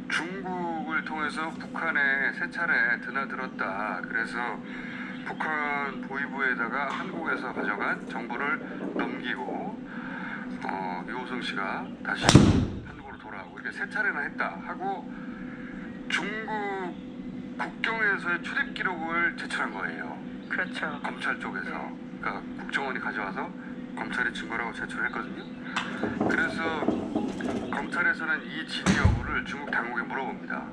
중국을 통해서 북한에 세 차례 드나들었다. 그래서 북한 보위부에다가 한국에서 가져간 정보를 넘기고 유호성 씨가 다시 한국으로 돌아오고 이렇게 세 차례나 했다 하고 중국 국경에서의 출입 기록을 제출한 거예요. 그렇죠. 검찰 쪽에서. 그러니까 국정원이 가져와서 검찰이 증거라고 제출했거든요. 그래서 검찰에서는 이 진위 여부를 중국 당국에 물어봅니다.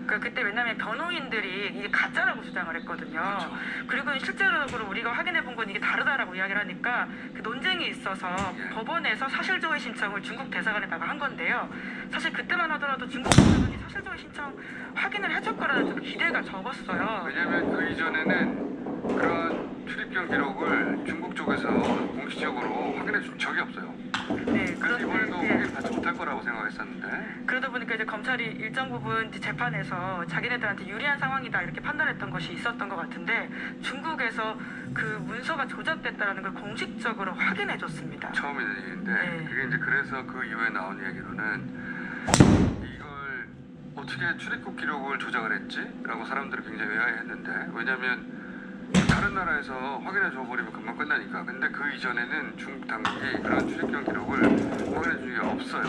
그때 왜냐하면 변호인들이 이게 가짜라고 주장을 했거든요. 그렇죠. 그리고 실제적으로 우리가 확인해 본 건 이게 다르다라고 이야기를 하니까 그 논쟁이 있어서 예. 법원에서 사실조회 신청을 중국 대사관에다가 한 건데요. 사실 그때만 하더라도 중국 대사관이 사실조회 신청 확인을 해줄 거라는 좀 기대가 적었어요. 왜냐하면 그 이전에는 그런 출입경 기록을 중국 쪽에서 공식적으로 확인해 준 적이 없어요. 네, 그래서 이번에도 예. 확인 받지 못할 거라고 생각했었는데 그러다 보니까 이제 검찰이 일정 부분 이제 재판에서 자기네들한테 유리한 상황이다 이렇게 판단했던 것이 있었던 것 같은데 중국에서 그 문서가 조작됐다라는 걸 공식적으로 확인해줬습니다. 처음 있는 얘기인데 네. 그게 이제 그래서 그 이후에 나온 얘기로는 이걸 어떻게 출입국 기록을 조작을 했지? 라고 사람들이 굉장히 의아해했는데 왜냐면 다른 나라에서 확인해 줘버리면 금방 끝나니까. 근데 그 이전에는 중국 당국이 그런 출입경 기록을 확인해 준 적이 없어요.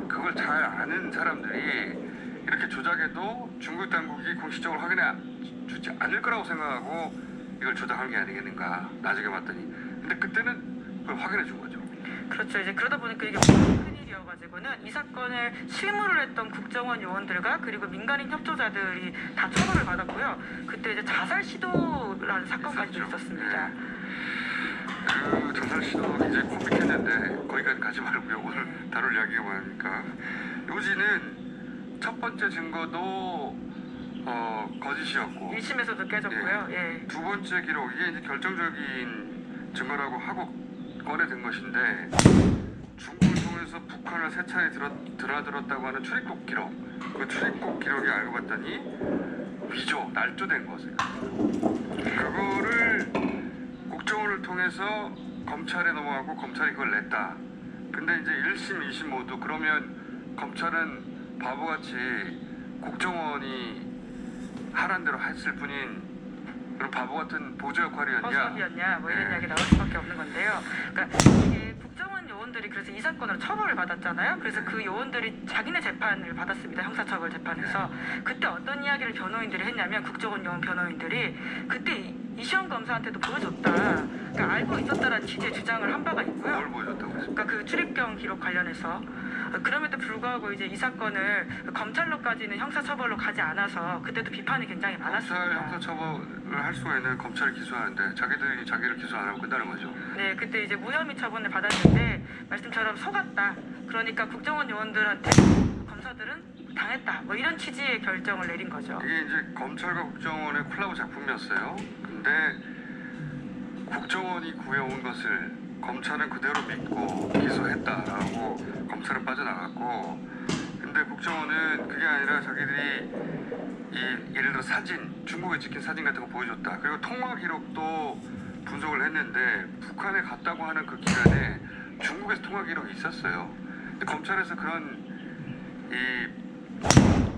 그걸 잘 아는 사람들이 이렇게 조작해도 중국 당국이 공식적으로 확인해 주지 않을 거라고 생각하고 이걸 조작한 게 아니겠는가 나중에 봤더니. 근데 그때는 그걸 확인해 준 거죠. 그렇죠. 이제 그러다 보니까 이게 큰일이어가지고는 이 사건을 실무를 했던 국정원 요원들과 그리고 민간인 협조자들이 다 처벌을 받았고요. 그때 이제 자살 시도라는 사건까지도 있었습니다. 네. 그 자살 시도 굉장히 코믹했는데 거기까지 가지 말고요. 오늘 다룰 이야기가 많으니까. 요지는 첫 번째 증거도 거짓이었고 1심에서도 깨졌고요. 예. 두 번째 기록 이게 이제 결정적인 증거라고 하고 꺼내든 것인데 중국을 통해서 북한을 세 차례 드나들었다고 하는 출입국 기록 그 출입국 기록이 알고 봤더니 위조, 날조된 것을 그거를 국정원을 통해서 검찰에 넘어가고 검찰이 그걸 냈다. 근데 이제 1심, 2심 모두 그러면 검찰은 바보같이 국정원이 하란 대로 했을 뿐인 그런 바보 같은 보조 역할이었냐? 허수아비였냐? 뭐 이런 네. 이야기 나올 수밖에 없는 건데요. 그러니까 이게 국정원 요원들이 그래서 이 사건으로 처벌을 받았잖아요. 그래서 그 요원들이 자기네 재판을 받았습니다. 형사처벌 재판에서. 그때 어떤 이야기를 변호인들이 했냐면 국정원 요원 변호인들이 그때 이시영 검사한테도 보여줬다. 그러니까 알고 있었다라는 취지의 주장을 한 바가 있고요. 뭘 보여줬다고 했습니까? 그러니까 그 출입경 기록 관련해서 그럼에도 불구하고 이제 이 사건을 검찰로까지는 형사처벌로 가지 않아서 그때도 비판이 굉장히 검찰 많았습니다. 형사처벌을 할 수가 있는 검찰을 기소하는데 자기들이 자기를 기소 안 하고 끝나는 거죠. 네, 그때 이제 무혐의 처분을 받았는데 말씀처럼 속았다. 그러니까 국정원 요원들한테 검사들은 당했다. 뭐 이런 취지의 결정을 내린 거죠. 이게 이제 검찰과 국정원의 콜라보 작품이었어요. 근데 국정원이 구해온 것을 검찰은 그대로 믿고 기소했다라고 검찰은 빠져나갔고 근데 국정원은 그게 아니라 자기들이 예를 들어 사진, 중국에 찍힌 사진 같은 거 보여줬다. 그리고 통화 기록도 분석을 했는데 북한에 갔다고 하는 그 기간에 중국에서 통화 기록이 있었어요. 근데 검찰에서 그런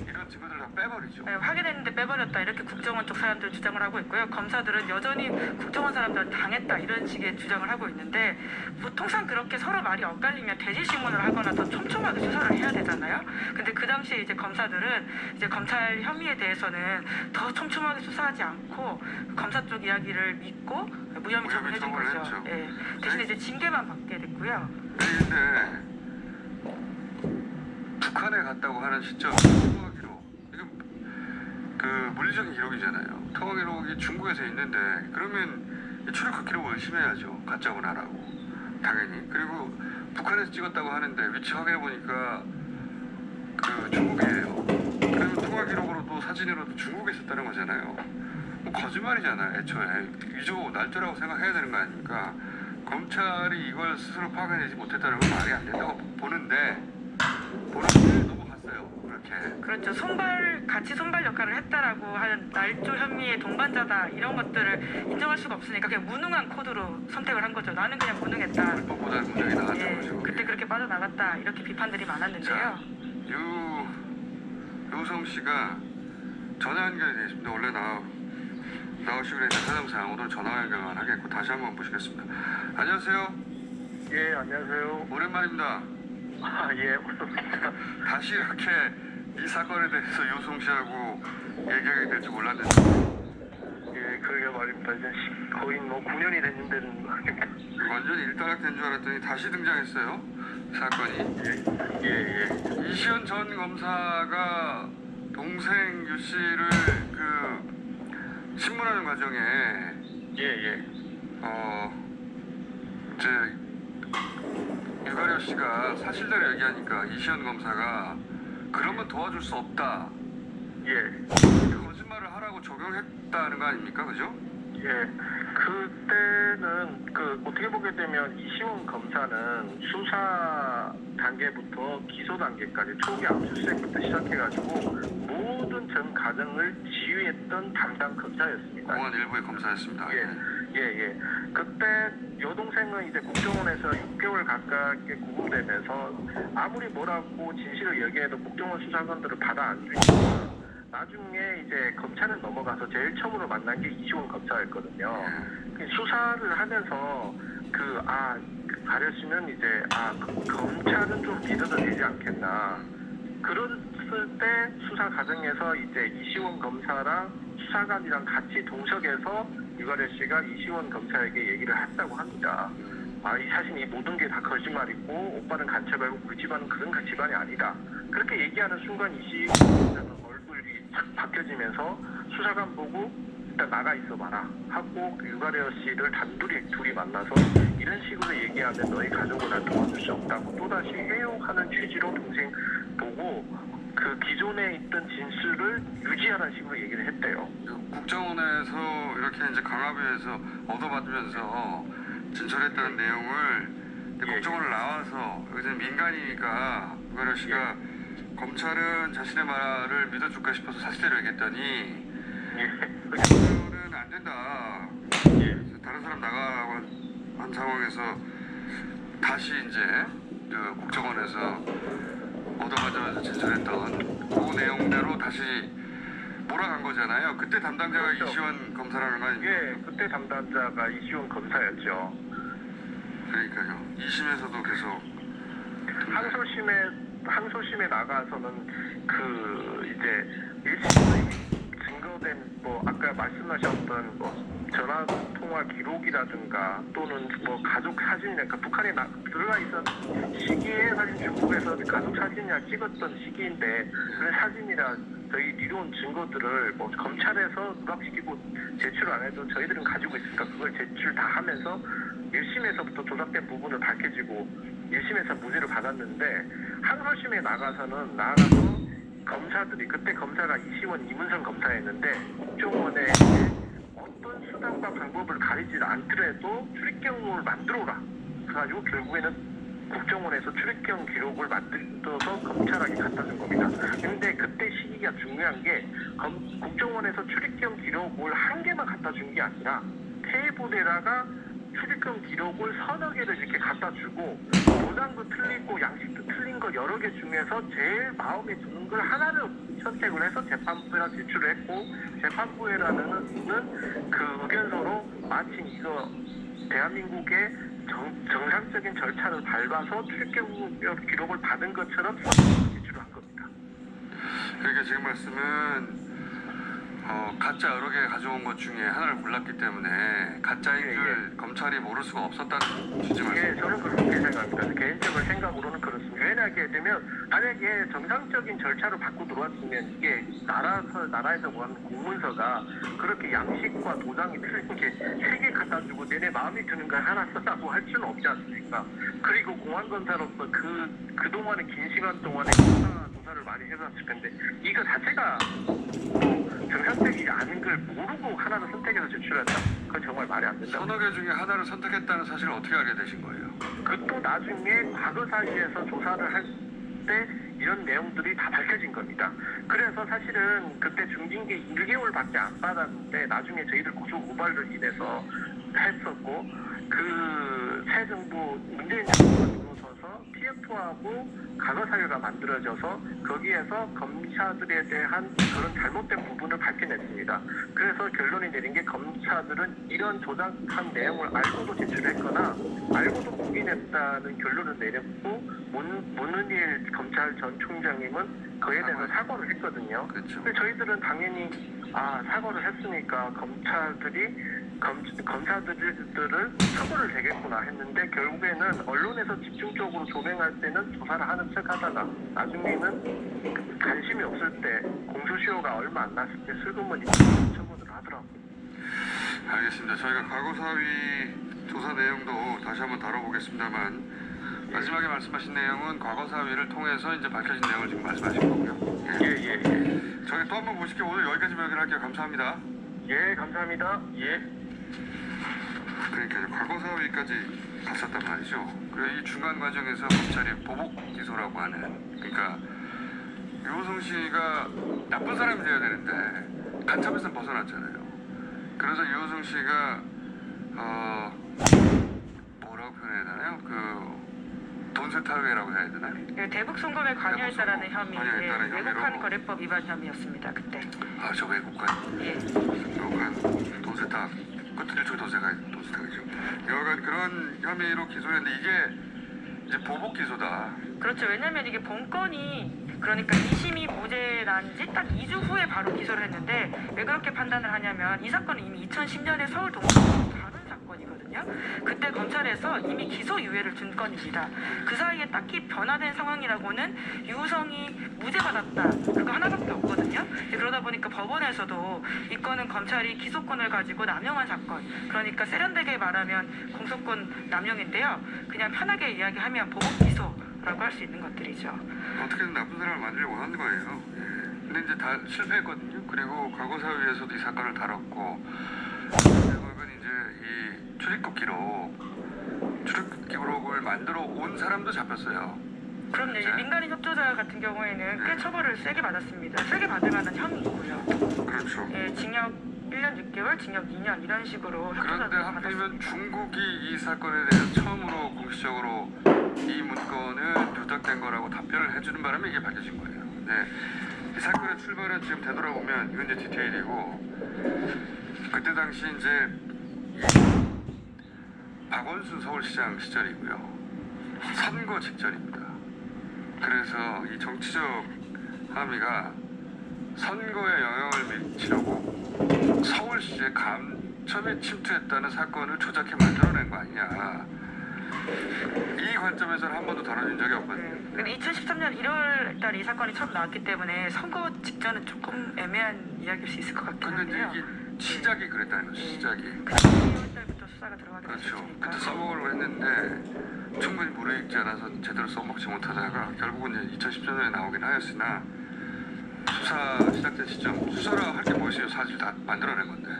이런 증거들을 다 빼버리죠. 네, 확인했는데 빼버렸다. 이렇게 국정원 쪽 사람들 주장을 하고 있고요. 검사들은 여전히 국정원 사람들한테 당했다. 이런 식의 주장을 하고 있는데 통상 그렇게 서로 말이 엇갈리면 대지신문을 하거나 더 촘촘하게 수사를 해야 되잖아요. 근데 그 당시에 이제 검사들은 이제 검찰 혐의에 대해서는 더 촘촘하게 수사하지 않고 검사 쪽 이야기를 믿고 무혐의 처분해준 거죠. 했죠. 예. 대신에 이제 징계만 받게 됐고요. 근데 북한에 갔다고 하는 시점 통화 기록 이거 그 물리적인 기록이잖아요. 통화 기록이 중국에서 있는데 그러면 출입국 기록을 의심해야죠. 가짜고 나라고 당연히. 그리고 북한에서 찍었다고 하는데 위치 확인해 보니까 그 중국이에요. 그러면 통화 기록으로도 사진으로도 중국에 있었다는 거잖아요. 뭐 거짓말이잖아요. 애초에 위조 날조라고 생각해야 되는 거 아닙니까? 검찰이 이걸 스스로 파악해내지 못했다는 건 말이 안 된다고 보는데 넘어갔어요. 그렇게. 그렇죠. 같이 손발 역할을 했다라고 하는 날조 혐의의 동반자다 이런 것들을 인정할 수가 없으니까 그냥 무능한 코드로 선택을 한 거죠. 나는 그냥 무능했다. 불법보다 문제가 나왔던 예, 거죠. 그때 그렇게 빠져나갔다 이렇게 비판들이 많았는데요. 요 요성 씨가 전화 연결이 되어 있습니다. 원래 나오시기로 했던 사정상 오늘 전화 연결만 하겠고 다시 한번 보시겠습니다. 안녕하세요. 예, 안녕하세요. 오랜만입니다. 예, 오랜만입니다. 다시 이렇게 이 사건에 대해서 요성 씨하고 얘기하게 될 줄 몰랐는데. 예, 그러게 말입니다. 이제 거의 뭐 9년이 됐는데는 말입니다. 완전히 일단락된 줄 알았더니 다시 등장했어요. 사건이. 예. 이시연 전 검사가 동생 유 씨를 신문하는 과정에 예. 이제 유가려 씨가 사실대로 얘기하니까 이시연 검사가 그러면 도와줄 수 없다. 예. 거짓말을 하라고 적용했다는 거 아닙니까, 그죠? 예. 그때는 어떻게 보게 되면 이시원 검사는 수사 단계부터 기소 단계까지 초기 압수수색부터 시작해가지고 모든 전 과정을 지휘했던 담당 검사였습니다. 공안 일부의 검사였습니다. 예. 그때 여동생은 이제 국정원에서 6개월 가깝게 구금되면서 아무리 뭐라고 진실을 얘기해도 국정원 수사관들을 받아 안 주니까 나중에 이제 검찰은 넘어가서 제일 처음으로 만난 게 이시원 검사였거든요. 수사를 하면서 가려 씨는 이제 검찰은 좀 믿어도 되지 않겠나. 그랬을 때 수사 과정에서 이제 이시원 검사랑 수사관이랑 같이 동석해서 유가려 씨가 이시원 검사에게 얘기를 했다고 합니다. 이 사실 이 모든 게 다 거짓말이고 오빠는 간첩이고 그 집안은 그런 집안이 아니다. 그렇게 얘기하는 순간 이시원 검사는 얼굴이 착 바뀌어지면서 수사관 보고 일단 나가 있어봐라 하고 유가려 씨를 둘이 만나서 이런 식으로 얘기하면 너희 가족을 다 도와줄 수 없다고 또다시 해용하는 취지로 동생 보고 그 기존에 있던 진술을 유지하라는 식으로 얘기를 했대요. 국정원에서 이렇게 이제 강압위에서 얻어받으면서 진술했다는 내용을 국정원을 나와서 여기서는 민간이니까 유가려 씨가 검찰은 자신의 말을 믿어줄까 싶어서 사실대로 얘기했더니 그거는 안 된다. 다른 사람 나가라고 한 상황에서 다시 이제 국정원에서 얻어가져서 진술했던 그 내용대로 다시 몰아간 거잖아요. 그때 담당자가 그렇죠. 이시원 검사라는 거 아닙니까? 예, 그때 담당자가 이시원 검사였죠. 그러니까요. 2심에서도 계속 항소심에 나가서는 이제 1심의 증거된 아까 말씀하셨던 전화 통화 기록이라든가 또는 가족 사진이나 북한에 들어가 있던 시기에 사실 중국에서 가족 사진이나 찍었던 시기인데 그 사진이나 저희 이론 증거들을 검찰에서 누락시키고 제출 안 해도 저희들은 가지고 있으니까 그걸 제출 다 하면서 1심에서부터 조작된 부분을 밝혀지고 1심에서 무죄를 받았는데 항소심에 나가서 검사들이 그때 검사가 이시원 이문성 검사였는데 국정원에 어떤 수단과 방법을 가리지 않더라도 출입경을 만들어라. 그래가지고 결국에는 국정원에서 출입경 기록을 만들어서 검찰에게 갖다 준 겁니다. 근데 그때 시기가 중요한 게 국정원에서 출입경 기록을 한 개만 갖다 준 게 아니라 테이블에다가 출입경 기록을 서너 개를 이렇게 갖다 주고 도장도 틀리고 양식도 틀린 거 여러 개 중에서 제일 마음에 드는 걸 하나를 선택을 해서 재판부에 제출을 했고 재판부에라는 그 의견서로 마치 이거 대한민국의 정상적인 절차를 밟아서 출입경 기록을 받은 것처럼 제출을 한 겁니다. 그러니까 지금 말씀은 가짜 여러 개 가져온 것 중에 하나를 골랐기 때문에 가짜인 줄 검찰이 모를 수가 없었다는 취지 말씀. 저는 그렇게 생각합니다. 개인적인 생각으로는 그렇습니다. 왜냐하게 되면 만약에 정상적인 절차를 받고 들어왔으면 이게 나라에서 구한 공문서가 그렇게 양식과 도장이 틀린 게 3개 갖다 주고 내내 마음에 드는 걸 하나 써라고 할 수는 없지 않습니까? 그리고 공안검사로서 그동안의 긴 시간 동안에 조사를 많이 해봤을 텐데 이거 자체가 정상적이지 않은 걸 모르고 하나를 선택해서 제출했다. 그건 정말 말이 안 된다. 서너 개 중에 하나를 선택했다는 사실을 어떻게 알게 되신 거예요? 그것도 나중에 과거 사이에서 조사를 할 때 이런 내용들이 다 밝혀진 겁니다. 그래서 사실은 그때 중징계 1개월밖에 안 받았는데 나중에 저희들 고소 고발로 인해서 했었고 새 정부 문재인 정부가 들어서서 TF하고 과거사유가 만들어져서 거기에서 검사들에 대한 그런 잘못된 부분을 밝혀냈습니다. 그래서 결론이 내린 게 검사들은 이런 조작한 내용을 알고도 제출했거나 알고도 부인했다는 결론을 내렸고 문은일 검찰 전 총장님은 그에 대해서 사과를 했거든요. 그렇죠. 근데 저희들은 당연히 사과를 했으니까 검사들을 처벌을 되겠구나 했는데 결국에는 언론에서 집중적으로 조명할 때는 조사를 하는 척 하다가 나중에는 관심이 없을 때 공소시효가 얼마 안 났을 때 슬그머니 처분을 하더라고요. 알겠습니다. 저희가 과거사위 조사 내용도 다시 한번 다뤄보겠습니다만 마지막에 말씀하신 내용은 과거사위를 통해서 이제 밝혀진 내용을 지금 말씀하신 거고요. 예. 저희 또 한번 보실게요. 오늘 여기까지 연결할게요. 감사합니다. 예, 감사합니다. 예. 그러니까 과거사위까지 갔었단 말이죠. 그리고 이 중간 과정에서 검찰이 보복 기소라고 하는, 그러니까 유호성 씨가 나쁜 사람이 돼야 되는데 간첩에서 벗어났잖아요. 그래서 유호성 씨가 뭐라고 표현해야 되나요? 돈 세탁이라고 해야 되나요? 네, 대북 송금에 관여했다라는 대북 송금, 혐의, 관여했다는 외국환 혐의로. 거래법 위반 혐의였습니다. 그때. 저 외국간 예. 돈 세탁, 그것도 일종의 돈 세탁이죠. 여하간 그런 혐의로 기소했는데 이게 이제 보복 기소다. 그렇죠. 왜냐하면 이게 본건이 그러니까 2심이 무죄 난 지 딱 2주 후에 바로 기소를 했는데 왜 그렇게 판단을 하냐면 이 사건은 이미 2010년에 서울 동부에서 다룬 사건이거든요. 그때 검찰에서 이미 기소 유예를 준 건입니다. 그 사이에 딱히 변화된 상황이라고는 유성이 무죄받았다. 그거 하나밖에 없거든요. 그러다 보니까 법원에서도 이 건은 검찰이 기소권을 가지고 남용한 사건. 그러니까 세련되게 말하면 공소권 남용인데요. 그냥 편하게 이야기하면 보복 기소라고 할 수 있는 것들이죠. 어떻게든 나쁜 사람을 만들려고 하는 거예요. 예. 근데 이제 다 실패했거든요. 그리고 과거사위에서도 이 사건을 다뤘고 결국은 이제 이 출입국 기록을 만들어 온 사람도 잡혔어요. 그럼요. 이 민간인 협조자 같은 경우에는 꽤 처벌을 세게 받았습니다. 세게 받을 만한 혐의이고요. 그렇죠. 예, 징역 1년 6개월, 징역 2년 이런 식으로 그런데 협조자를 하필이면 받았습니다. 중국이 이 사건에 대해서 처음으로 공식적으로 이 문건은 조작된 거라고 답변을 해주는 바람에 이게 밝혀진 거예요. 네. 이 사건의 출발은 지금 되돌아보면 이건 이제 디테일이고 그때 당시 이제 박원순 서울시장 시절이고요. 선거 직전입니다. 그래서 이 정치적 함의가 선거에 영향을 미치려고 서울시에 간첩이 침투했다는 사건을 조작해 만들어낸 거 아니냐. 이 관점에서는 한 번도 다뤄진 적이 없거든요. 근데 2013년 1월 달에 이 사건이 처음 나왔기 때문에 선거 직전은 조금 애매한 이야기일 수 있을 것 같긴 근데 이제 한데요. 이게 시작이 그랬다는 거죠. 시작이. 그 2월 달부터 수사가 들어가게 그렇죠. 됐으니까. 그때 써먹으려고 했는데 충분히 무르익지 않아서 제대로 써먹지 못하다가 결국은 이제 2010년에 나오긴 하였으나 수사 시작된 시점, 수사라 할 게 뭐였어요? 사실 다 만들어낸 건데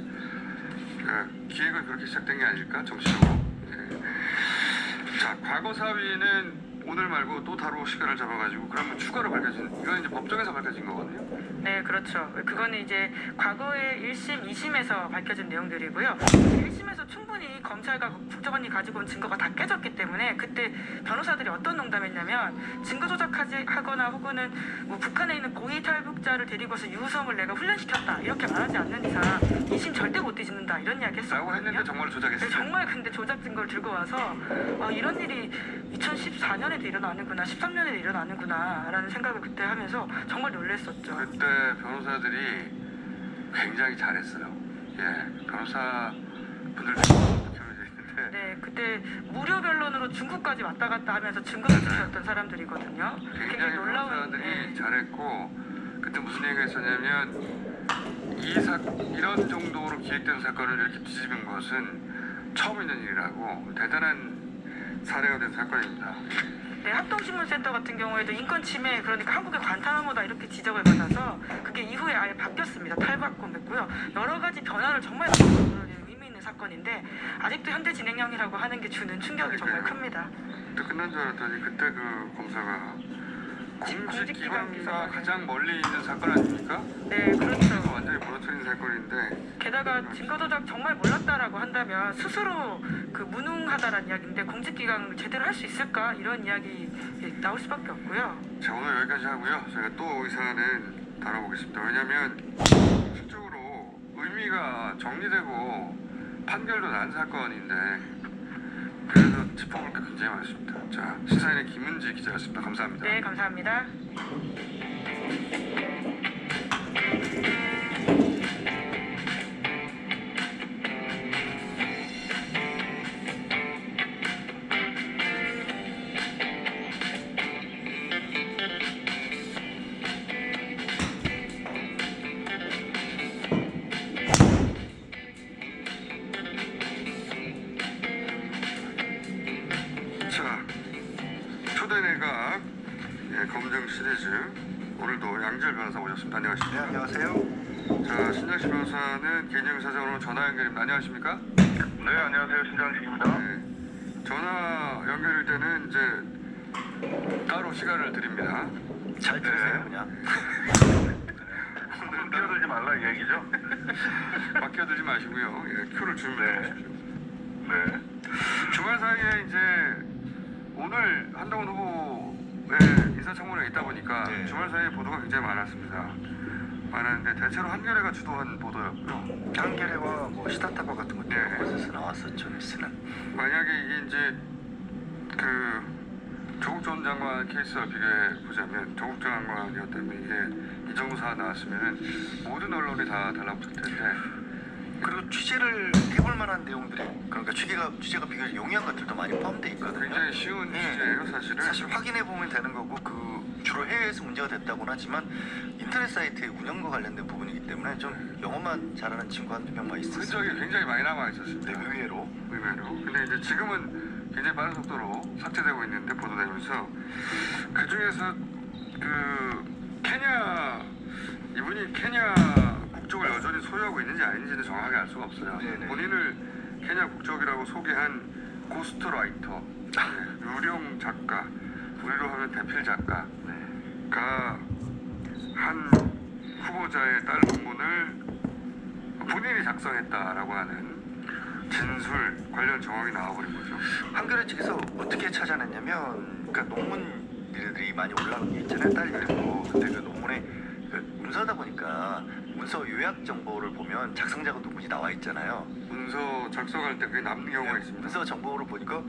그러니까 기획은 그렇게 시작된 게 아닐까? 정치적으로. 예. 자, 과거사위는 오늘 말고 또 다루고 시간을 잡아가지고 그러면 추가로 밝혀진, 이건 이제 법정에서 밝혀진 거거든요. 네, 그렇죠. 그거는 이제 과거에 1심, 2심에서 밝혀진 내용들이고요. 1심에서 충분히 검찰과 국정원이 가지고 온 증거가 다 깨졌기 때문에 그때 변호사들이 어떤 농담했냐면 증거 조작하거나 혹은 뭐 북한에 있는 고위 탈북자를 데리고서 유성을 내가 훈련시켰다 이렇게 말하지 않는 이상 2심 절대 못 뒤집는다 이런 이야기 라고 했었거든요. 했는데 정말 조작했어요. 정말 근데 조작 증거를 들고 와서 이런 일이 2014년에도 일어나는구나, 13년에도 일어나는구나 라는 생각을 그때 하면서 정말 놀랐었죠. 그때 변호사들이 굉장히 잘했어요. 예, 변호사 분들도 경험이 있는데 네, 그때 무료 변론으로 중국까지 왔다 갔다 하면서 증거를 지켰던 사람들이거든요. 굉장히 굉장히 놀라운. 변호사들이 네. 잘했고 그때 무슨 얘기가 있었냐면 이런 정도로 기획된 사건을 이렇게 뒤집은 것은 처음 있는 일이라고 대단한 사례가 된 사건입니다. 네, 합동신문센터 같은 경우에도 인권 침해, 그러니까 한국의 관타나모다 이렇게 지적을 받아서 그게 이후에 아예 바뀌었습니다. 탈바꿈했고요. 여러 가지 변화를 정말 의미 있는 사건인데 아직도 현재 진행형이라고 하는 게 주는 충격이 정말 큽니다. 그때 끝난 줄 알았더니 그때 그 검사가 공직기관과 가장 멀리 있는 사건 아닙니까? 네, 그렇죠. 이거 완전히 무너뜨린 사건인데 게다가 증거조작 정말 몰랐다라고 한다면 스스로 그 무능하다라는 이야기인데 공직기강 제대로 할 수 있을까 이런 이야기 나올 수밖에 없고요. 자, 오늘 여기까지 하고요. 저희가 또 이 사안은 다뤄보겠습니다. 왜냐하면 실적으로 의미가 정리되고 판결도 난 사건인데 그래서 짚어볼 게 굉장히 많습니다. 자, 시사인의 김은지 기자였습니다. 감사합니다. 네, 감사합니다. 자, 초대내각 검증 시리즈 오늘도 양지열 변호사 오셨습니다. 안녕하십니까? 네, 안녕하세요. 자, 신장식 변호사는 개인적인 사정으로 전화 연결입니다. 안녕하십니까? 네, 안녕하세요. 신장식입니다. 네. 전화 연결일 때는 이제 따로 시간을 드립니다. 잘 들으세요, 그냥. 오늘은 뛰어들지 말라 이 얘기죠? 바뀌어들지 마시고요. 예, 큐를 준비해 네. 주십시오. 네. 주말 사이에 이제 오늘 한동훈 후보의 인사청문회가 있다 보니까 네. 주말 사이에 보도가 굉장히 많았습니다. 많았는데 대체로 한겨레가 주도한 보도였고요. 한겨레와 뭐 시다타파 같은 것도 네. 곳에서 나왔었죠, 뉴스는. 만약에 이게 이제 그 조국 전 장관 케이스와 비교해 보자면 조국 장관이었다면 이게 이 정도 사안 나왔으면은 모든 언론이 다 달라붙을 텐데 그리고 취재를 해볼 만한 내용들이, 그러니까 취재가 비교적 용이한 것들도 많이 포함되어 있거든요. 굉장히 쉬운 네. 주제예요, 사실은. 사실 확인해 보면 되는 거고, 그 주로 해외에서 문제가 됐다고는 하지만 인터넷 사이트의 운영과 관련된 부분이기 때문에 좀 영어만 잘하는 친구 한두 명만 있었어요. 흔적이 굉장히 많이 남아 있었습니다. 네, 의외로. 근데 이제 지금은 굉장히 빠른 속도로 삭제되고 있는데 보도되면서 그 중에서 그 케냐 이분이 케냐 국적을 여전히 소유하고 있는지 아닌지는 정확하게 알 수가 없어요. 네네. 본인을 케냐 국적이라고 소개한 고스트라이터, 유령 작가, 우리로 하면 대필 작가가 한 후보자의 딸 논문을 본인이 작성했다라고 하는 진술 관련 정황이 나와버린 거죠. 한겨레 측에서 어떻게 찾아냈냐면, 그러니까 논문들이 많이 올라오는 게 있잖아요, 딸 이름으로. 근데 그 논문에 그 문서다 보니까 문서 요약 정보를 보면 작성자가 누군지 나와 있잖아요. 문서 작성할 때 그게 남는 경우가 있습니다. 문서 정보를 보니까